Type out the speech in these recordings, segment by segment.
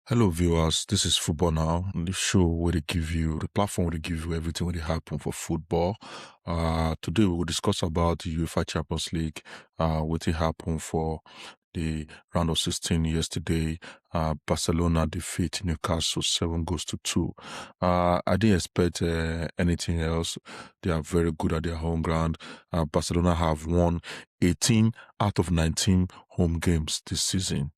Hello viewers, this is Football Now, the show where they give you, the platform where they give you everything where they happen for football. Today we will discuss about the UEFA Champions League, what it happened for the round of 16 yesterday. Barcelona defeat Newcastle 7-2. I didn't expect anything else. They are very good at their home ground. Barcelona have won 18 out of 19 home games this season.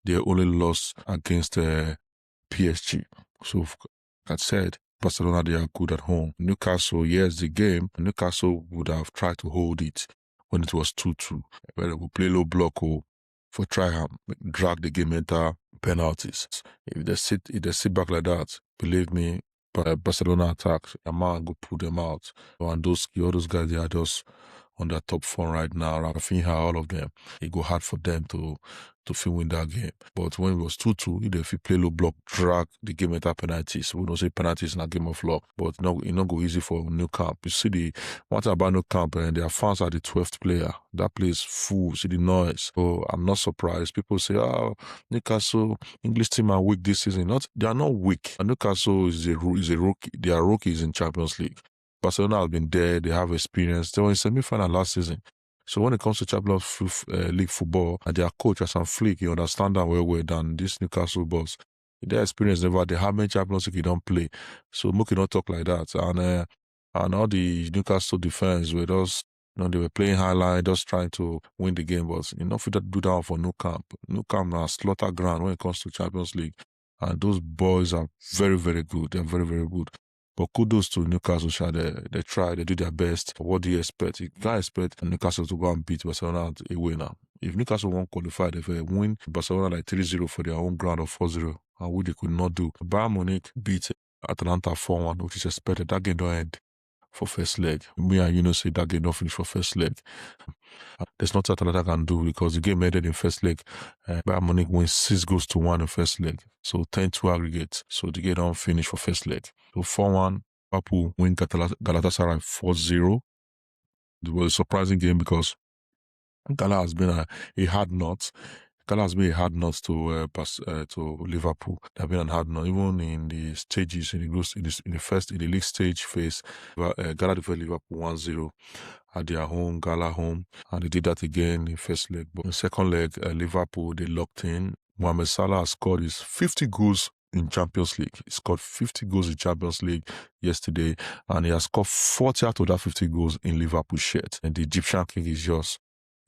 They only lost against PSG. So, like I said, Barcelona, they are good at home. Newcastle, yes, the game, Newcastle would have tried to hold it when it was 2-2. Where they would play low block for try and drag the game into penalties. If they sit back like that, believe me, Barcelona attacks, a man go pull them out. And all those guys, they are just on their top form right now. Rafinha, all of them. It go hard for them to fit win that game. But when it was 2-2, if you play low block, drag the game at penalties. We don't say penalties in a game of luck, but it not go easy for New Camp. You see the one thing about New Camp, and their fans are the 12th player. That place full. See the noise. So I'm not surprised. People say, "Oh, Newcastle English team are weak this season." They are not weak. And Newcastle is a rookie. They are rookies in Champions League. Barcelona have been there. They have experience. They were in semi-final last season. So when it comes to Champions League football, and their coach, Hassan Flick, he understands that well than this Newcastle boss. Their experience never, they have many Champions League, he don't play. So Mookie don't talk like that. And all the Newcastle defense were just, they were playing highlight, just trying to win the game. But enough to do that for Nou Camp. Nou Camp now slaughter ground when it comes to Champions League. And those boys are very, very good. They're very, very good. But kudos to Newcastle, they try, they do their best. What do you expect? You can't expect Newcastle to go and beat Barcelona away now. If Newcastle won't qualify, they will win Barcelona like 3-0 for their own ground or 4-0, and which they could not do. Bayern Munich beat Atalanta 4-1, which is expected. That game don't end for first leg. Me and say that game don't finish for first leg. There's nothing Atalanta can do because the game ended in first leg. Bayern Munich wins 6-1 in first leg. So 10-2 aggregate. So the game don't finish for first leg. So 4-1, Liverpool win Galatasaray 4-0. It was a surprising game because Gala has been a hard nut. Gala has been a hard nut to Liverpool. They've been a hard nut even in the stages in the league stage phase. Gala defeated Liverpool 1-0 at their home, Gala home, and they did that again in first leg. But in second leg, Liverpool they locked in. Mohamed Salah has scored his 50 goals in Champions League. He scored 50 goals in Champions League yesterday, and he has scored 40 out of that 50 goals in Liverpool shirt. And the Egyptian king is just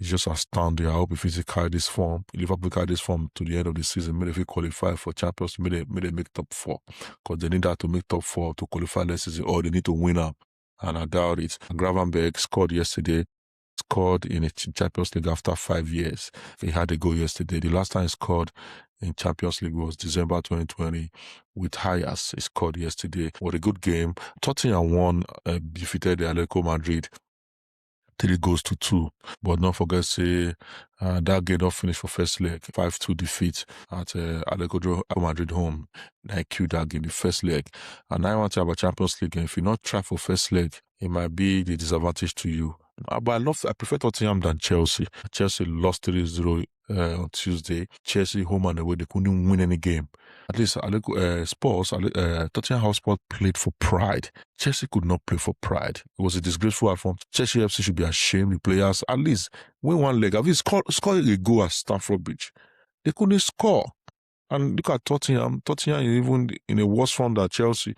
astounding. I hope if he carry this form, Liverpool carry this form to the end of the season, maybe if he qualify for Champions, maybe they make top 4. Because they need that to make top 4 to qualify next season, or they need to win up. And I doubt it. Gravenberch scored yesterday. Scored in a Champions League after 5 years. He had a goal yesterday. The last time he scored in Champions League was December 2020 with Hayas. He scored yesterday. What a good game. Tottenham won, defeated the Atletico Madrid 3-2. But don't forget, that game don't finish for first leg. 5-2 defeat at Atletico Madrid home. I queued that game, the first leg. And now I want to have a Champions League. And if you not try for first leg, it might be the disadvantage to you. But I prefer Tottenham than Chelsea. Chelsea lost 3-0 on Tuesday. Chelsea home and away, they couldn't win any game. At least Tottenham Hotspur played for pride. Chelsea could not play for pride. It was a disgraceful outcome. Chelsea FC should be ashamed. The players at least win one leg. Have you scored a goal at Stamford Bridge? They couldn't score. And look at Tottenham. Tottenham is even in a worse form than Chelsea.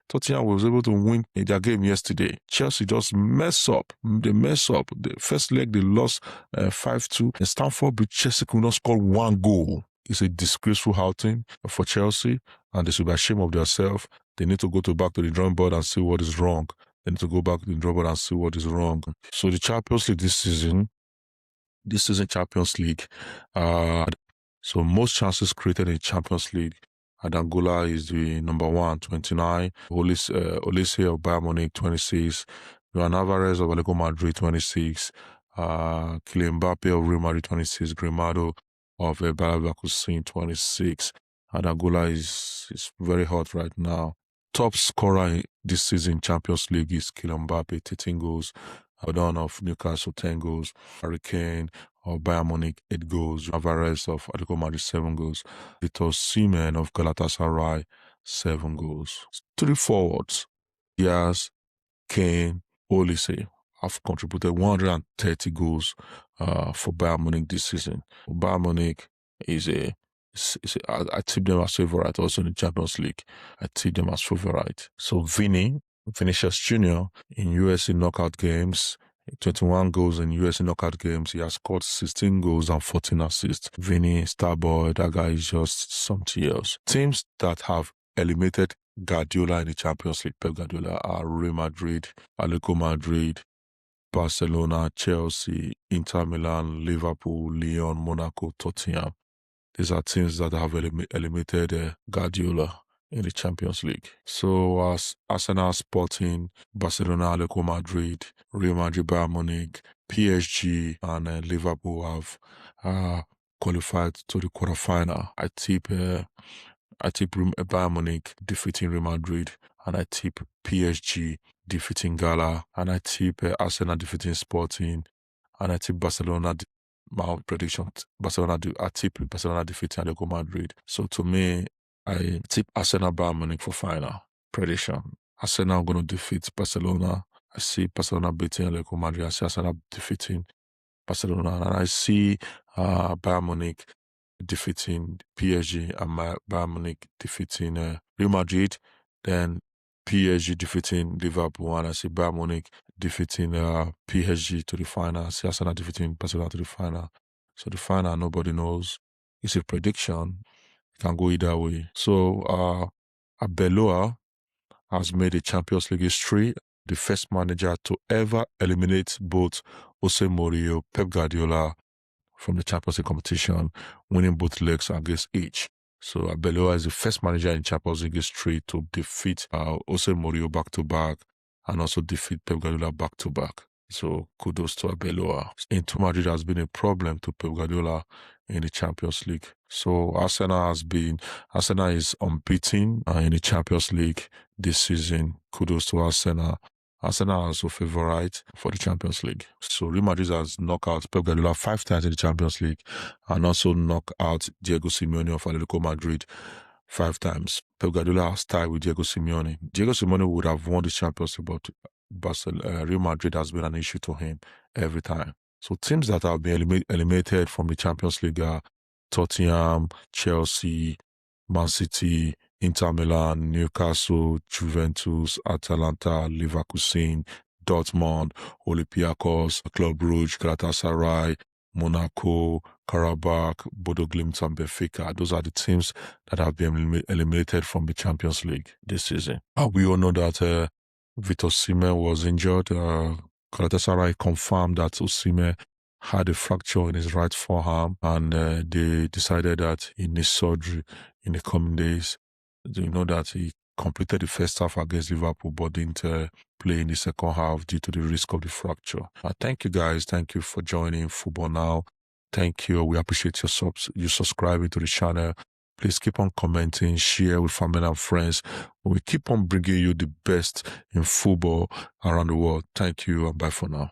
Tottenham was able to win in their game yesterday. Chelsea just mess up. They mess up. The first leg, they lost 5-2. In Stamford Bridge, Chelsea could not score one goal. It's a disgraceful outing for Chelsea, and they should be ashamed of themselves. They need to go back to the drawing board and see what is wrong. They need to go back to the drawing board and see what is wrong. So the Champions League this season Champions League, so most chances created in Champions League. Adangola is the number 1, 29. Olise of Bayern Munich, 26. Juan Alvarez of Atletico Madrid, 26. Kylian Mbappe of Real Madrid, 26. Grimado of Bayer Leverkusen, 26. Adangola is very hot right now. Top scorer this season in Champions League is Kylian Mbappe, 13 goals. Adon of Newcastle, 10 goals. Harry Kane of Bayern Munich 8 goals, Alvarez of Atletico Madrid 7 goals, Victor Osimhen of Galatasaray 7 goals. 3 forwards, Diaz, Kane, Olise have contributed 130 goals for Bayern Munich this season. Bayern Munich I tip them as favorite also in the Champions League. I tip them as favorite. So Vinicius Jr. in USA knockout games, 21 goals in USA knockout games. He has scored 16 goals and 14 assists. Vinny, Starboy, that guy is just something else. Teams that have eliminated Guardiola in the Champions League, Pep Guardiola, are Real Madrid, Atletico Madrid, Barcelona, Chelsea, Inter Milan, Liverpool, Lyon, Monaco, Tottenham. These are teams that have eliminated Guardiola in the Champions League. So as Arsenal, Sporting, Barcelona, Atletico Madrid, Real Madrid, Bayern Munich, PSG, and Liverpool have qualified to the quarterfinal. I tip Bayern Munich defeating Real Madrid, and I tip PSG defeating Gala, and I tip Arsenal defeating Sporting, and I tip Barcelona. My prediction: I tip Barcelona defeating Atletico Madrid. So to me, I tip Arsenal Bayern Munich for final. Prediction: Arsenal going to defeat Barcelona. I see Barcelona beating Atletico Madrid. I see Arsenal defeating Barcelona, and I see Bayern Munich defeating PSG, and Bayern Munich defeating Real Madrid, then PSG defeating Liverpool, and I see Bayern Munich defeating PSG to the final. I see Arsenal defeating Barcelona to the final. So the final, nobody knows. It's a prediction. It can go either way. So Arbeloa has made a Champions League history, the first manager to ever eliminate both Jose Mourinho, Pep Guardiola from the Champions League competition, winning both legs against each. So Arbeloa is the first manager in Champions League history to defeat Jose Mourinho back-to-back and also defeat Pep Guardiola back-to-back. So kudos to Arbeloa. Inter Madrid has been a problem to Pep Guardiola in the Champions League. So Arsenal is unbeaten in the Champions League this season. Kudos to Arsenal. Arsenal are also favorite for the Champions League. So Real Madrid has knocked out Pep Guardiola 5 times in the Champions League and also knocked out Diego Simeone of Atletico Madrid 5 times. Pep Guardiola has tied with Diego Simeone. Diego Simeone would have won the Champions League, but Real Madrid has been an issue to him every time. So teams that have been eliminated from the Champions League are Tottenham, Chelsea, Man City, Inter Milan, Newcastle, Juventus, Atalanta, Leverkusen, Dortmund, Olympiacos, Club Brugge, Galatasaray, Monaco, Karabakh, Bodo Glimt, and Benfica. Those are the teams that have been eliminated from the Champions League this season. We all know that Victor Osimhen was injured. Galatasaray confirmed that Osimhen had a fracture in his right forearm, and they decided that he needs surgery in the coming days. You know that he completed the first half against Liverpool but didn't play in the second half due to the risk of the fracture. Thank you guys. Thank you for joining Football Now. Thank you. We appreciate you subscribing to the channel. Please keep on commenting, share with family and friends. We keep on bringing you the best in football around the world. Thank you and bye for now.